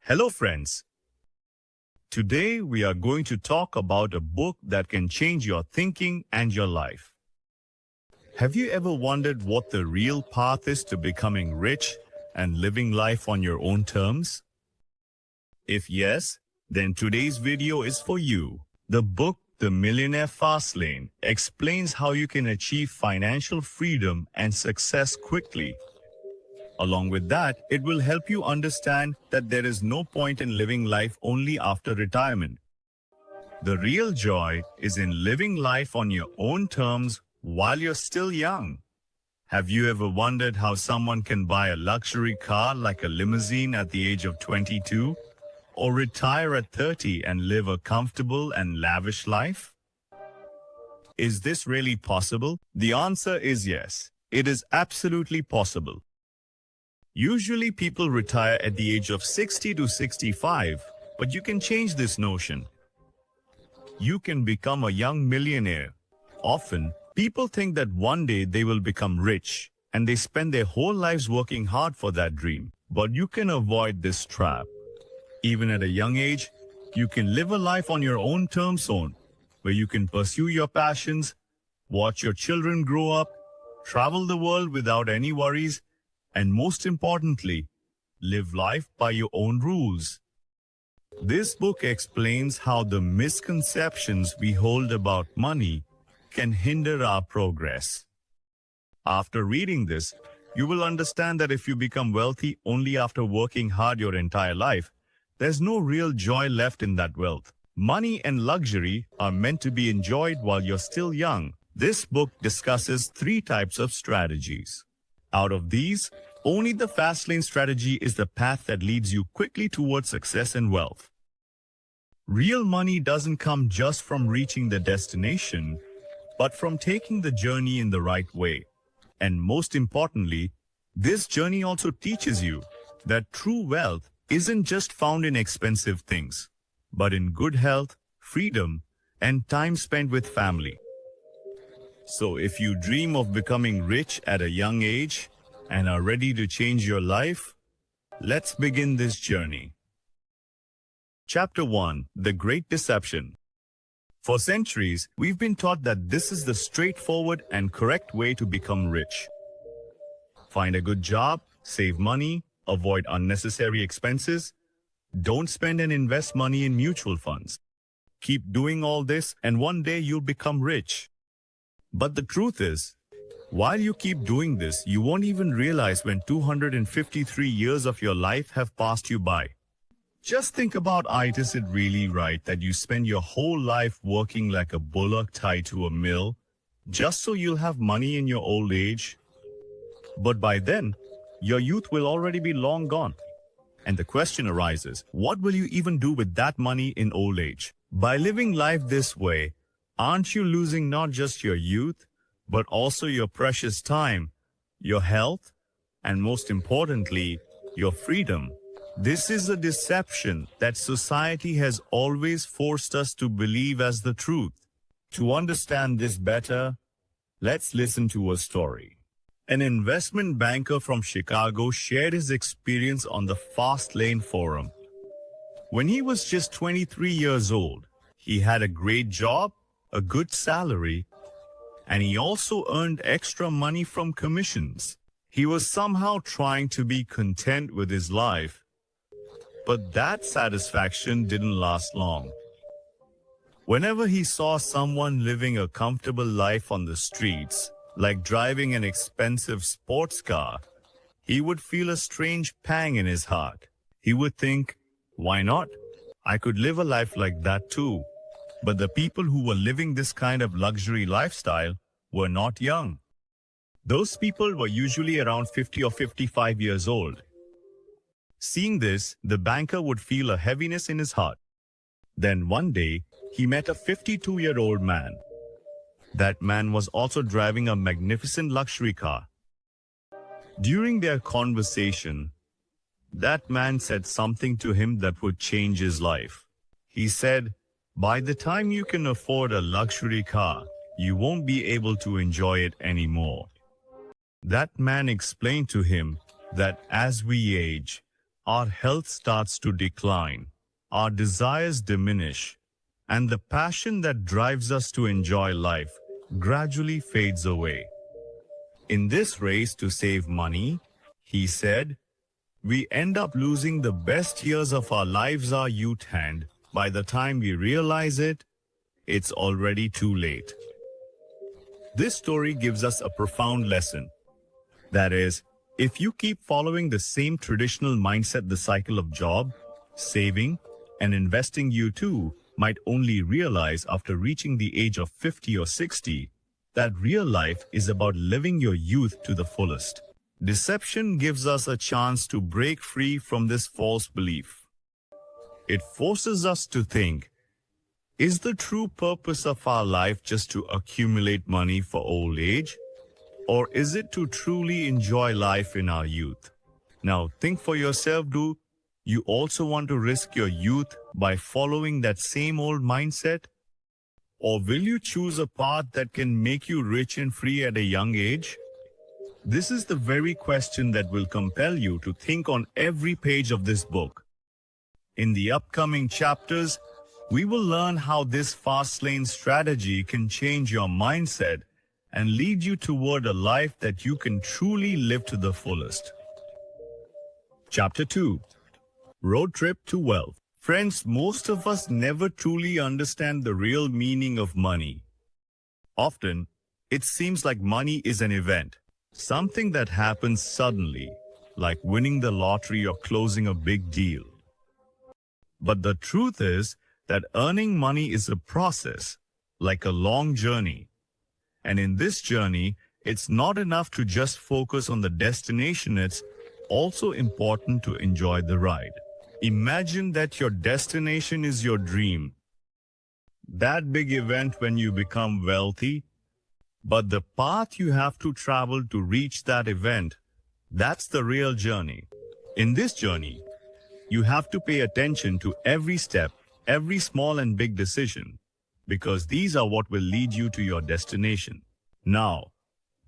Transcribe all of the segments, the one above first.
Hello friends. Today we are going to talk about a book that can change your thinking and your life. Have you ever wondered what the real path is to becoming rich and living life on your own terms? If yes, then today's video is for you. The book, The Millionaire Fastlane, explains how you can achieve financial freedom and success quickly. Along with that, it will help you understand that there is no point in living life only after retirement. The real joy is in living life on your own terms while you're still young. Have you ever wondered how someone can buy a luxury car like a limousine at the age of 22? Or retire at 30 and live a comfortable and lavish life? Is this really possible? The answer is yes. It is absolutely possible. Usually people retire at the age of 60 to 65, but you can change this notion. You can become a young millionaire. Often, people think that one day they will become rich, and they spend their whole lives working hard for that dream. But you can avoid this trap. Even at a young age, you can live a life on your own terms where you can pursue your passions, watch your children grow up, travel the world without any worries, and most importantly, live life by your own rules. This book explains how the misconceptions we hold about money can hinder our progress. After reading this, you will understand that if you become wealthy only after working hard your entire life, there's no real joy left in that wealth. Money and luxury are meant to be enjoyed while you're still young. This book discusses 3 types of strategies. Out of these, only the Fastlane strategy is the path that leads you quickly towards success and wealth. Real money doesn't come just from reaching the destination, but from taking the journey in the right way. And most importantly, this journey also teaches you that true wealth isn't just found in expensive things, but in good health, freedom, and time spent with family. So if you dream of becoming rich at a young age and are ready to change your life, let's begin this journey. Chapter 1: The Great Deception. For centuries, we've been taught that this is the straightforward and correct way to become rich. Find a good job, save money, avoid unnecessary expenses, don't spend and invest money in mutual funds. Keep doing all this and one day you'll become rich. But the truth is, while you keep doing this, you won't even realize when 253 years of your life have passed you by. Just think about it. Is it really right that you spend your whole life working like a bullock tied to a mill, just so you'll have money in your old age? But by then, your youth will already be long gone. And the question arises, what will you even do with that money in old age? By living life this way, aren't you losing not just your youth, but also your precious time, your health, and most importantly, your freedom? This is a deception that society has always forced us to believe as the truth. To understand this better, let's listen to a story. An investment banker from Chicago shared his experience on the Fastlane forum. When he was just 23 years old, he had a great job, a good salary, and he also earned extra money from commissions. He was somehow trying to be content with his life, but that satisfaction didn't last long. Whenever he saw someone living a comfortable life on the streets, like driving an expensive sports car, he would feel a strange pang in his heart. He would think, why not? I could live a life like that too. But the people who were living this kind of luxury lifestyle were not young. Those people were usually around 50 or 55 years old. Seeing this, the banker would feel a heaviness in his heart. Then one day, he met a 52-year-old man. That man was also driving a magnificent luxury car. During their conversation, that man said something to him that would change his life. He said, by the time you can afford a luxury car, you won't be able to enjoy it anymore. That man explained to him that as we age, our health starts to decline, our desires diminish, and the passion that drives us to enjoy life gradually fades away. In this race to save money, he said, we end up losing the best years of our lives, our youth, and by the time we realize it, it's already too late. This story gives us a profound lesson. That is, if you keep following the same traditional mindset, the cycle of job, saving, and investing, you too might only realize after reaching the age of 50 or 60 that real life is about living your youth to the fullest. Deception gives us a chance to break free from this false belief. It forces us to think, is the true purpose of our life just to accumulate money for old age? Or is it to truly enjoy life in our youth? Now think for yourself, do you also want to risk your youth by following that same old mindset? Or will you choose a path that can make you rich and free at a young age? This is the very question that will compel you to think on every page of this book. In the upcoming chapters, we will learn how this Fastlane strategy can change your mindset and lead you toward a life that you can truly live to the fullest. Chapter 2. Road Trip to Wealth. Friends, most of us never truly understand the real meaning of money. Often, it seems like money is an event, something that happens suddenly, like winning the lottery or closing a big deal. But the truth is that earning money is a process, like a long journey. And in this journey, it's not enough to just focus on the destination, it's also important to enjoy the ride. Imagine that your destination is your dream, that big event when you become wealthy, but the path you have to travel to reach that event, that's the real journey. In this journey, you have to pay attention to every step, every small and big decision, because these are what will lead you to your destination. Now,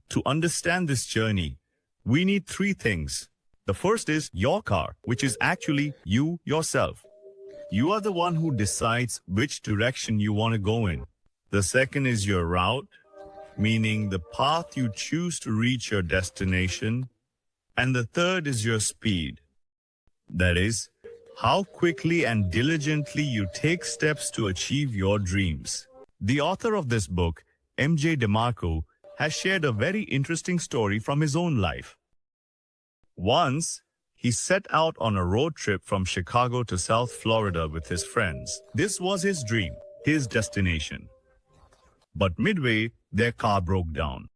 to understand this journey, we need three things. The first is your car, which is actually you yourself. You are the one who decides which direction you want to go in. The second is your route, meaning the path you choose to reach your destination. And the third is your speed. That is, how quickly and diligently you take steps to achieve your dreams. The author of this book, M.J. DeMarco, has shared a very interesting story from his own life. Once, he set out on a road trip from Chicago to South Florida with his friends. This was his dream, his destination. But midway, their car broke down.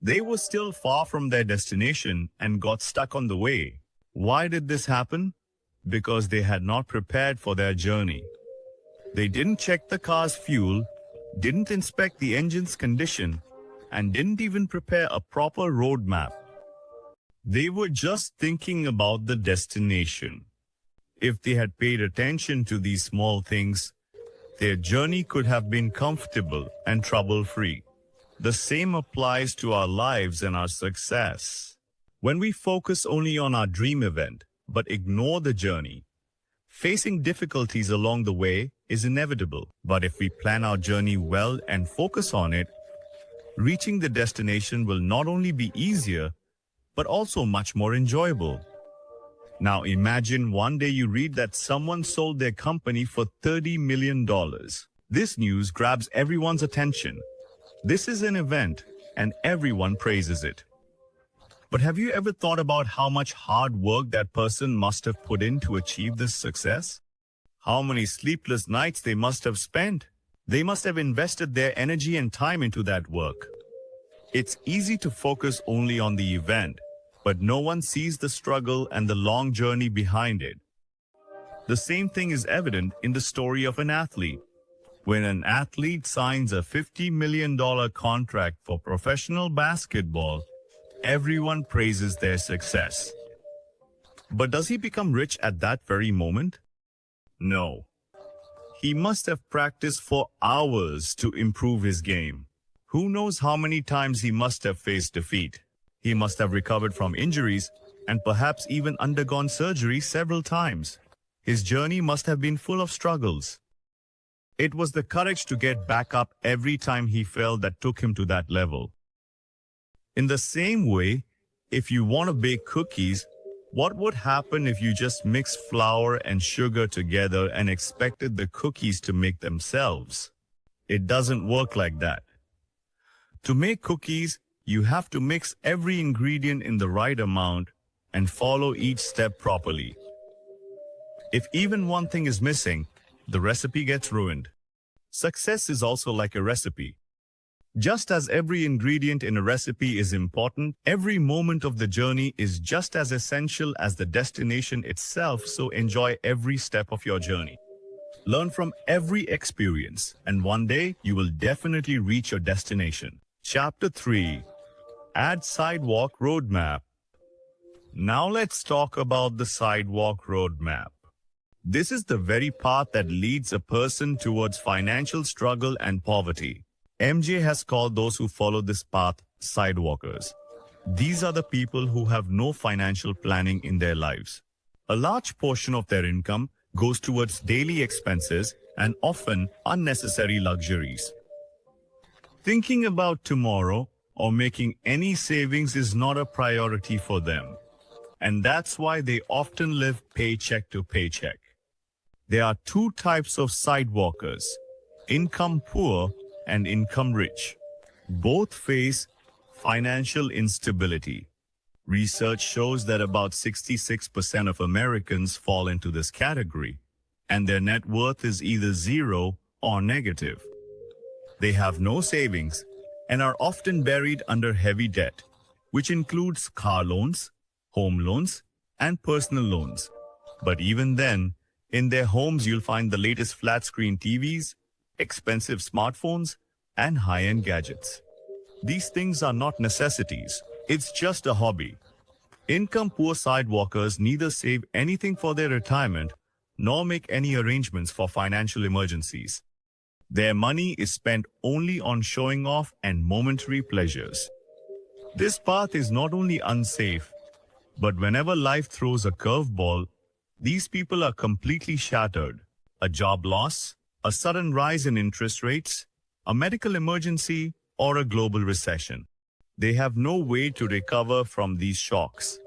They were still far from their destination and got stuck on the way. Why did this happen? Because they had not prepared for their journey. They didn't check the car's fuel, didn't inspect the engine's condition, and didn't even prepare a proper road map. They were just thinking about the destination. If they had paid attention to these small things, their journey could have been comfortable and trouble-free. The same applies to our lives and our success. When we focus only on our dream event, but ignore the journey, facing difficulties along the way is inevitable. But if we plan our journey well and focus on it, reaching the destination will not only be easier, but also much more enjoyable. Now imagine one day you read that someone sold their company for $30 million. This news grabs everyone's attention. This is an event, and everyone praises it. But have you ever thought about how much hard work that person must have put in to achieve this success? How many sleepless nights they must have spent? They must have invested their energy and time into that work. It's easy to focus only on the event, but no one sees the struggle and the long journey behind it. The same thing is evident in the story of an athlete. When an athlete signs a $50 million contract for professional basketball, everyone praises their success. But does he become rich at that very moment? No. He must have practiced for hours to improve his game. Who knows how many times he must have faced defeat. He must have recovered from injuries and perhaps even undergone surgery several times. His journey must have been full of struggles. It was the courage to get back up every time he fell that took him to that level. In the same way, if you want to bake cookies, what would happen if you just mixed flour and sugar together and expected the cookies to make themselves? It doesn't work like that. To make cookies, you have to mix every ingredient in the right amount and follow each step properly. If even one thing is missing, the recipe gets ruined. Success is also like a recipe. Just as every ingredient in a recipe is important, every moment of the journey is just as essential as the destination itself, so enjoy every step of your journey. Learn from every experience, and one day you will definitely reach your destination. Chapter 3. Add Sidewalk Roadmap. Now let's talk about the sidewalk roadmap. This is the very path that leads a person towards financial struggle and poverty. MJ has called those who follow this path sidewalkers. These are the people who have no financial planning in their lives. A large portion of their income goes towards daily expenses and often unnecessary luxuries. Thinking about tomorrow or making any savings is not a priority for them. And that's why they often live paycheck to paycheck. There are two types of sidewalkers: income poor and income rich. Both face financial instability. Research shows that about 66% of Americans fall into this category, and their net worth is either zero or negative. They have no savings and are often buried under heavy debt, which includes car loans, home loans, and personal loans. But even then, in their homes you'll find the latest flat-screen TVs, expensive smartphones, and high-end gadgets. These things are not necessities. It's just a hobby. Income-poor sidewalkers neither save anything for their retirement nor make any arrangements for financial emergencies. Their money is spent only on showing off and momentary pleasures. This path is not only unsafe, but whenever life throws a curveball, these people are completely shattered. A job loss, a sudden rise in interest rates, a medical emergency, or a global recession. They have no way to recover from these shocks.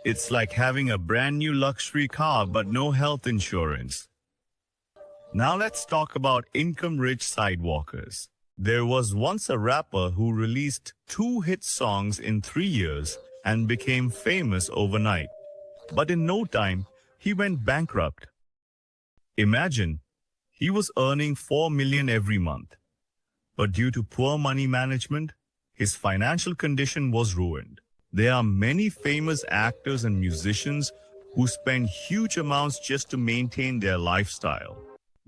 It's like having a brand new luxury car but no health insurance. Now let's talk about income-rich sidewalkers. There was once a rapper who released 2 hit songs in 3 years and became famous overnight. But in no time, he went bankrupt. Imagine, he was earning $4 million every month. But due to poor money management, his financial condition was ruined. There are many famous actors and musicians who spend huge amounts just to maintain their lifestyle.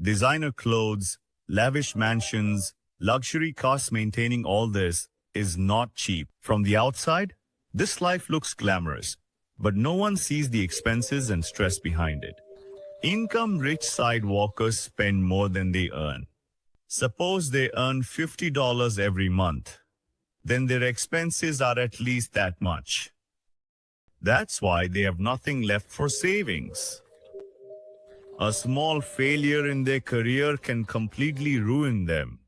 Designer clothes, lavish mansions, luxury cars. Maintaining all this is not cheap. From the outside, this life looks glamorous, but no one sees the expenses and stress behind it. Income-rich sidewalkers spend more than they earn. Suppose they earn $50 every month. Then their expenses are at least that much. That's why they have nothing left for savings. A small failure in their career can completely ruin them.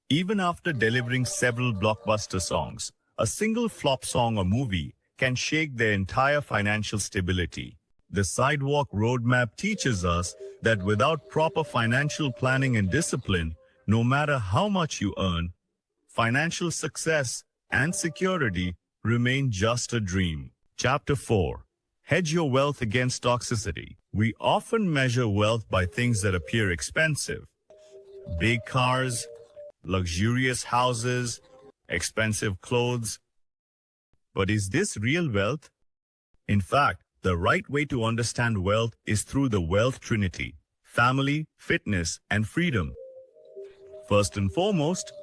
Even after delivering several blockbuster songs, a single flop song or movie can shake their entire financial stability. The sidewalk roadmap teaches us that without proper financial planning and discipline, no matter how much you earn, financial success and security remain just a dream. Chapter 4. Hedge your wealth against toxicity. We often measure wealth by things that appear expensive. Big cars, luxurious houses, expensive clothes. But is this real wealth? In fact, the right way to understand wealth is through the wealth trinity: family, fitness, and freedom. First and foremost,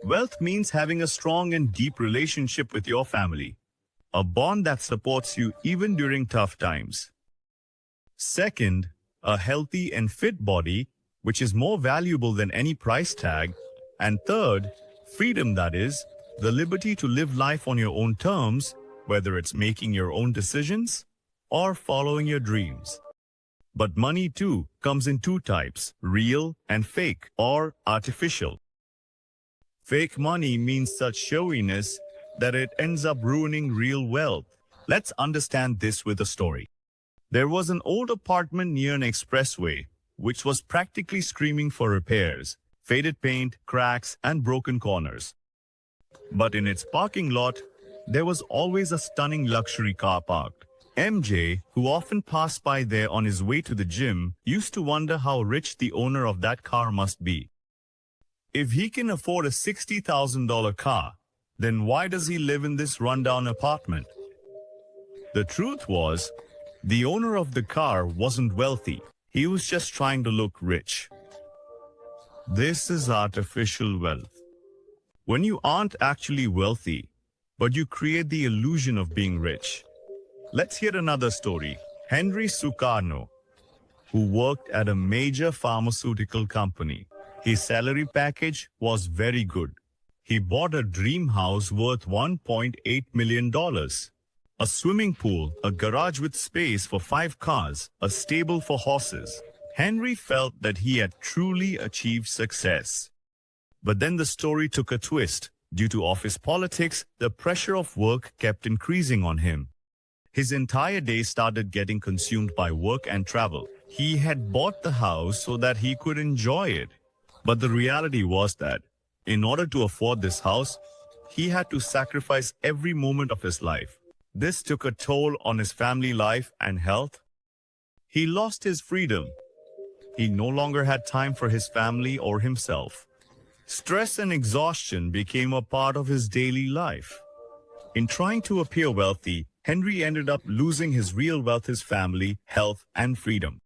wealth means having a strong and deep relationship with your family, a bond that supports you even during tough times. Second, a healthy and fit body, which is more valuable than any price tag. And third, freedom, that is, the liberty to live life on your own terms whether it's making your own decisions or following your dreams. But money too comes in two types, real and fake or artificial. Fake money means such showiness that it ends up ruining real wealth. Let's understand this with a story. There was an old apartment near an expressway, which was practically screaming for repairs, faded paint, cracks, and broken corners. But in its parking lot, there was always a stunning luxury car parked. MJ, who often passed by there on his way to the gym, used to wonder how rich the owner of that car must be. If he can afford a $60,000 car, then why does he live in this rundown apartment? The truth was, the owner of the car wasn't wealthy. He was just trying to look rich. This is artificial wealth. When you aren't actually wealthy, but you create the illusion of being rich. Let's hear another story. Henry Sukarno, who worked at a major pharmaceutical company. His salary package was very good. He bought a dream house worth $1.8 million. A swimming pool, a garage with space for 5 cars, a stable for horses. Henry felt that he had truly achieved success. But then the story took a twist. Due to office politics, the pressure of work kept increasing on him. His entire day started getting consumed by work and travel. He had bought the house so that he could enjoy it. But the reality was that, in order to afford this house, he had to sacrifice every moment of his life. This took a toll on his family life and health. He lost his freedom. He no longer had time for his family or himself. Stress and exhaustion became a part of his daily life. In trying to appear wealthy, Henry ended up losing his real wealth, his family, health, and freedom.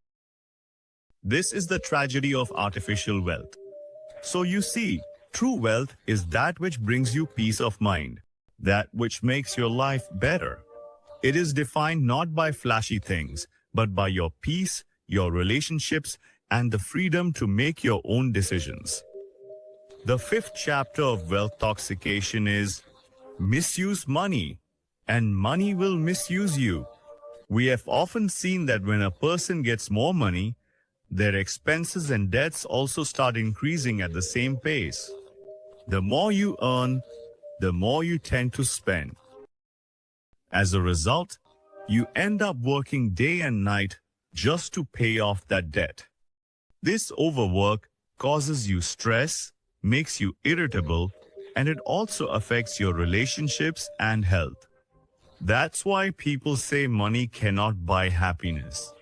This is the tragedy of artificial wealth. So you see, true wealth is that which brings you peace of mind, that which makes your life better. It is defined not by flashy things, but by your peace, your relationships, and the freedom to make your own decisions. The 5th chapter of Wealth Toxication is misuse money, and money will misuse you. We have often seen that when a person gets more money, their expenses and debts also start increasing at the same pace. The more you earn, the more you tend to spend. As a result, you end up working day and night just to pay off that debt. This overwork causes you stress, makes you irritable, and it also affects your relationships and health. That's why people say money cannot buy happiness.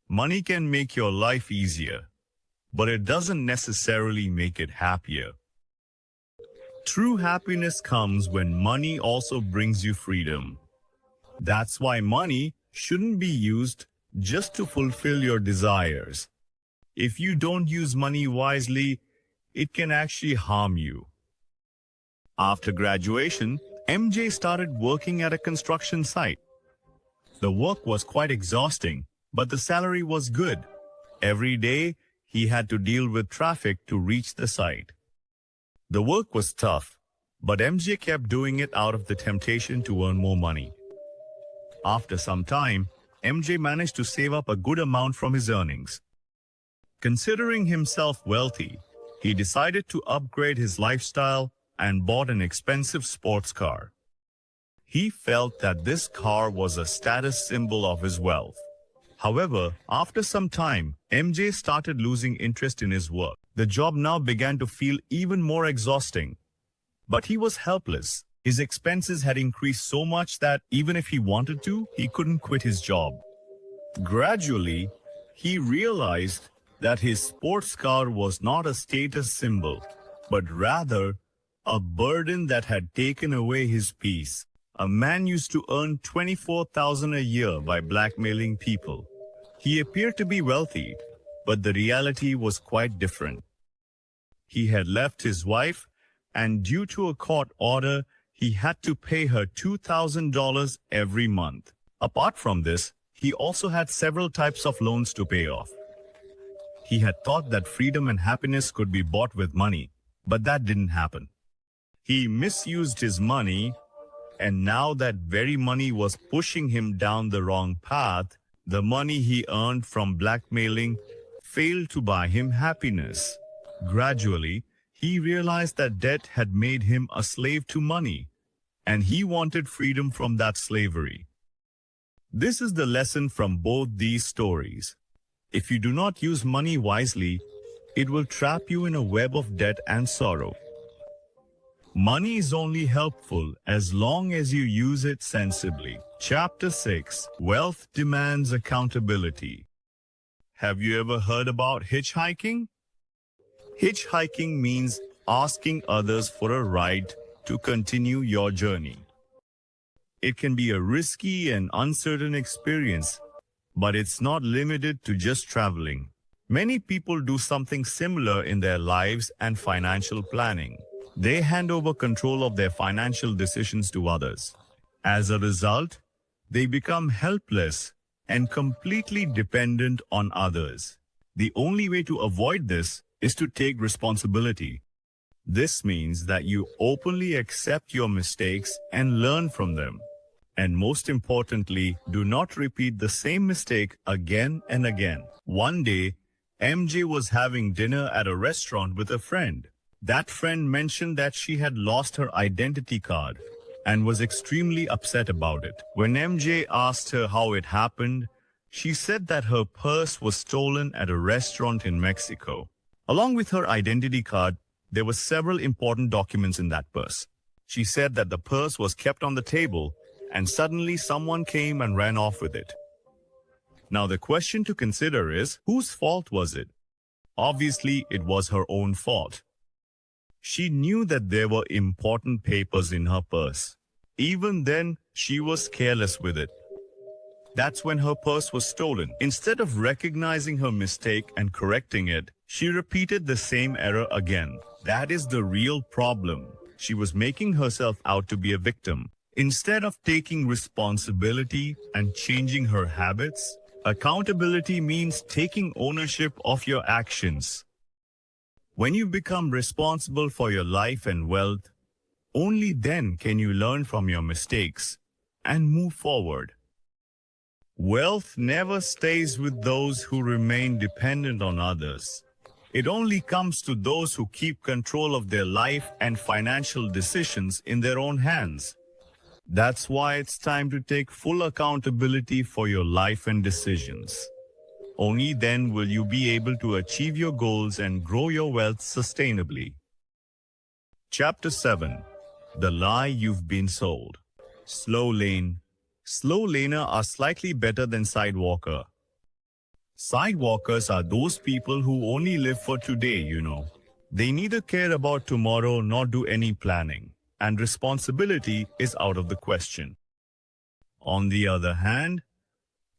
Money can make your life easier, but it doesn't necessarily make it happier. True happiness comes when money also brings you freedom. That's why money shouldn't be used just to fulfill your desires. If you don't use money wisely, it can actually harm you. After graduation, MJ started working at a construction site. The work was quite exhausting, but the salary was good. Every day, he had to deal with traffic to reach the site. The work was tough, but MJ kept doing it out of the temptation to earn more money. After some time, MJ managed to save up a good amount from his earnings. Considering himself wealthy, he decided to upgrade his lifestyle and bought an expensive sports car. He felt that this car was a status symbol of his wealth. However, after some time, MJ started losing interest in his work. The job now began to feel even more exhausting. But he was helpless. His expenses had increased so much that even if he wanted to, he couldn't quit his job. Gradually, he realized that his sports car was not a status symbol, but rather a burden that had taken away his peace. A man used to earn $24,000 a year by blackmailing people. He appeared to be wealthy, but the reality was quite different. He had left his wife, and due to a court order, he had to pay her $2,000 every month. Apart from this, he also had several types of loans to pay off. He had thought that freedom and happiness could be bought with money, but that didn't happen. He misused his money and now that very money was pushing him down the wrong path. The money he earned from blackmailing failed to buy him happiness. Gradually, he realized that debt had made him a slave to money, and he wanted freedom from that slavery. This is the lesson from both these stories. If you do not use money wisely, it will trap you in a web of debt and sorrow. Money is only helpful as long as you use it sensibly. Chapter 6. Wealth demands accountability. Have you ever heard about hitchhiking? Hitchhiking means asking others for a ride to continue your journey. It can be a risky and uncertain experience, but it's not limited to just traveling. Many people do something similar in their lives and financial planning. They hand over control of their financial decisions to others. As a result, they become helpless and completely dependent on others. The only way to avoid this is to take responsibility. This means that you openly accept your mistakes and learn from them. And most importantly, do not repeat the same mistake again and again. One day, MJ was having dinner at a restaurant with a friend. That friend mentioned that she had lost her identity card and was extremely upset about it. When MJ asked her how it happened, she said that her purse was stolen at a restaurant in Mexico. Along with her identity card, there were several important documents in that purse. She said that the purse was kept on the table and suddenly someone came and ran off with it. Now the question to consider is, whose fault was it? Obviously, it was her own fault. She knew that there were important papers in her purse. Even then, she was careless with it. That's when her purse was stolen. Instead of recognizing her mistake and correcting it, she repeated the same error again. That is the real problem. She was making herself out to be a victim. Instead of taking responsibility and changing her habits, accountability means taking ownership of your actions. When you become responsible for your life and wealth, only then can you learn from your mistakes and move forward. Wealth never stays with those who remain dependent on others. It only comes to those who keep control of their life and financial decisions in their own hands. That's why it's time to take full accountability for your life and decisions. Only then will you be able to achieve your goals and grow your wealth sustainably. Chapter 7. The Lie You've Been Sold. Slow lane. Slow laner are slightly better than sidewalker. Sidewalkers are those people who only live for today, They neither care about tomorrow nor do any planning, and responsibility is out of the question. On the other hand,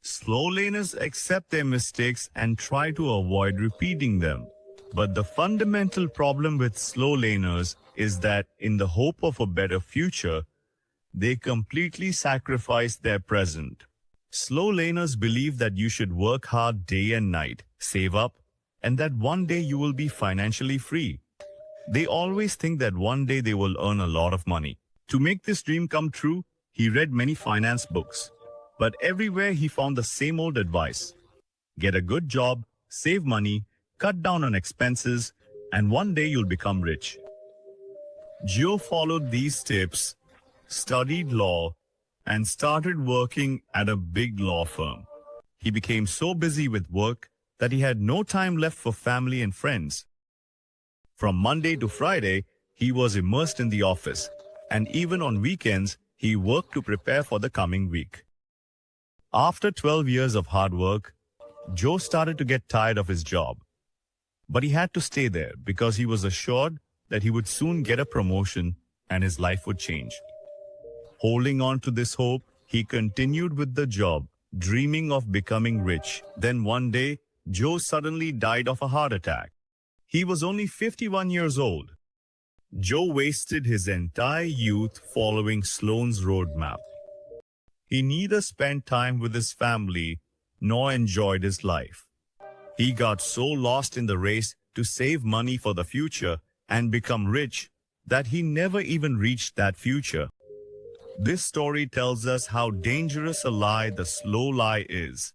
slow laners accept their mistakes and try to avoid repeating them. But the fundamental problem with slow laners is that in the hope of a better future, they completely sacrifice their present. Slow laners believe that you should work hard day and night, save up, and that one day you will be financially free. They always think that one day they will earn a lot of money. To make this dream come true, he read many finance books. But everywhere he found the same old advice. Get a good job, save money, cut down on expenses, and one day you'll become rich. Joe followed these tips, studied law, and started working at a big law firm. He became so busy with work that he had no time left for family and friends. From Monday to Friday, he was immersed in the office, and even on weekends, he worked to prepare for the coming week. After 12 years of hard work, Joe started to get tired of his job. But he had to stay there because he was assured that he would soon get a promotion and his life would change. Holding on to this hope, he continued with the job, dreaming of becoming rich. Then one day, Joe suddenly died of a heart attack. He was only 51 years old. Joe wasted his entire youth following Sloan's roadmap. He neither spent time with his family nor enjoyed his life. He got so lost in the race to save money for the future and become rich that he never even reached that future. This story tells us how dangerous a lie the slow lie is.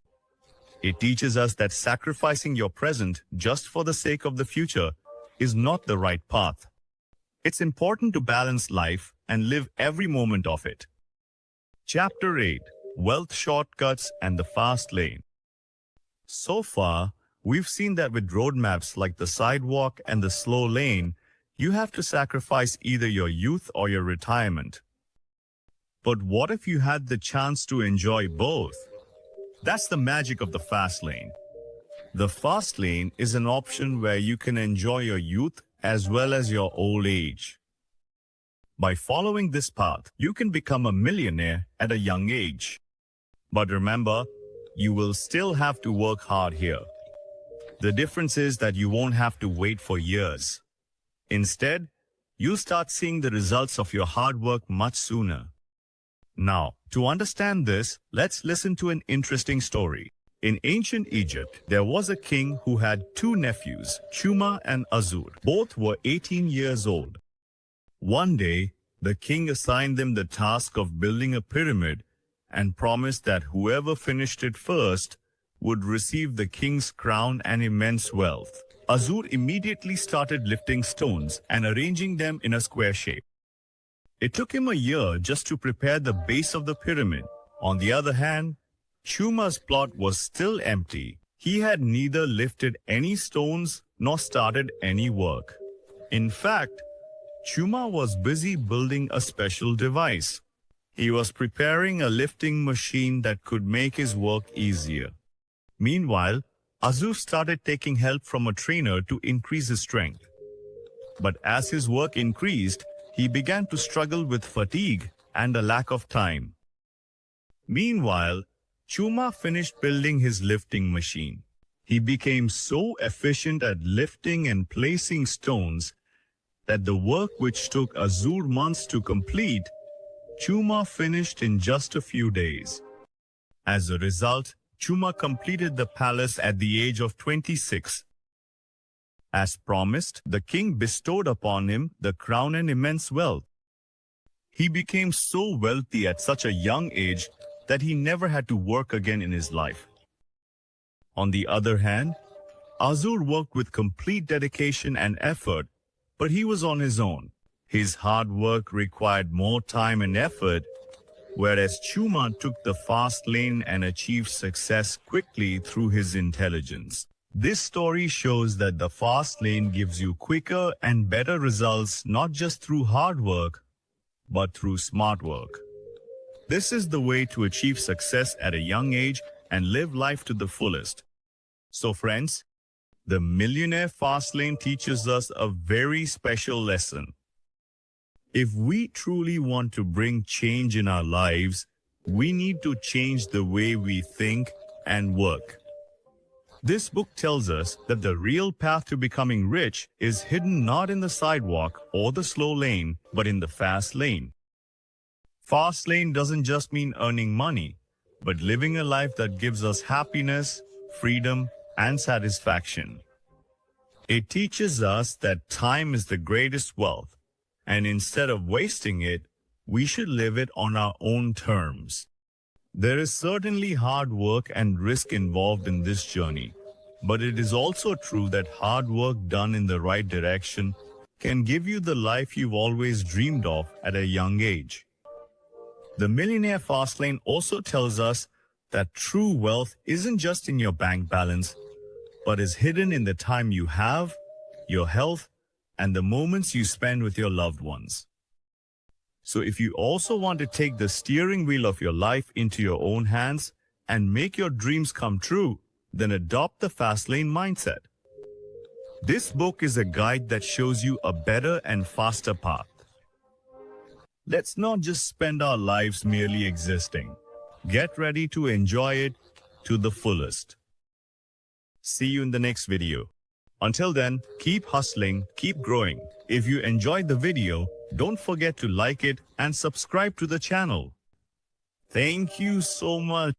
It teaches us that sacrificing your present just for the sake of the future is not the right path. It's important to balance life and live every moment of it. Chapter 8: Wealth Shortcuts and the Fast Lane. So far, we've seen that with roadmaps like the sidewalk and the slow lane, you have to sacrifice either your youth or your retirement. But what if you had the chance to enjoy both? That's the magic of the fast lane. The fast lane is an option where you can enjoy your youth as well as your old age. By following this path, you can become a millionaire at a young age. But remember, you will still have to work hard here. The difference is that you won't have to wait for years. Instead, you'll start seeing the results of your hard work much sooner. Now, to understand this, let's listen to an interesting story. In ancient Egypt, there was a king who had two nephews, Chuma and Azur. Both were 18 years old. One day, the king assigned them the task of building a pyramid and promised that whoever finished it first would receive the king's crown and immense wealth. Azur immediately started lifting stones and arranging them in a square shape. It took him a year just to prepare the base of the pyramid. On the other hand, Chuma's plot was still empty. He had neither lifted any stones nor started any work. In fact, Chuma was busy building a special device. He was preparing a lifting machine that could make his work easier. Meanwhile, Azur started taking help from a trainer to increase his strength. But as his work increased, he began to struggle with fatigue and a lack of time. Meanwhile, Chuma finished building his lifting machine. He became so efficient at lifting and placing stones that the work which took Azur months to complete, Chuma finished in just a few days. As a result, Chuma completed the palace at the age of 26. As promised, the king bestowed upon him the crown and immense wealth. He became so wealthy at such a young age that he never had to work again in his life. On the other hand, Azur worked with complete dedication and effort, but he was on his own. His hard work required more time and effort, whereas Chuma took the fast lane and achieved success quickly through his intelligence. This story shows that the fast lane gives you quicker and better results not just through hard work, but through smart work. This is the way to achieve success at a young age and live life to the fullest. So friends, the Millionaire Fast Lane teaches us a very special lesson. If we truly want to bring change in our lives, we need to change the way we think and work. This book tells us that the real path to becoming rich is hidden not in the sidewalk or the slow lane, but in the fast lane. Fast lane doesn't just mean earning money, but living a life that gives us happiness, freedom, and satisfaction. It teaches us that time is the greatest wealth, and instead of wasting it, we should live it on our own terms. There is certainly hard work and risk involved in this journey, but it is also true that hard work done in the right direction can give you the life you've always dreamed of at a young age. The Millionaire Fastlane also tells us that true wealth isn't just in your bank balance, but is hidden in the time you have, your health, and the moments you spend with your loved ones. So if you also want to take the steering wheel of your life into your own hands and make your dreams come true, then adopt the Fastlane mindset. This book is a guide that shows you a better and faster path. Let's not just spend our lives merely existing. Get ready to enjoy it to the fullest. See you in the next video. Until then, keep hustling, keep growing. If you enjoyed the video, don't forget to like it and subscribe to the channel. Thank you so much.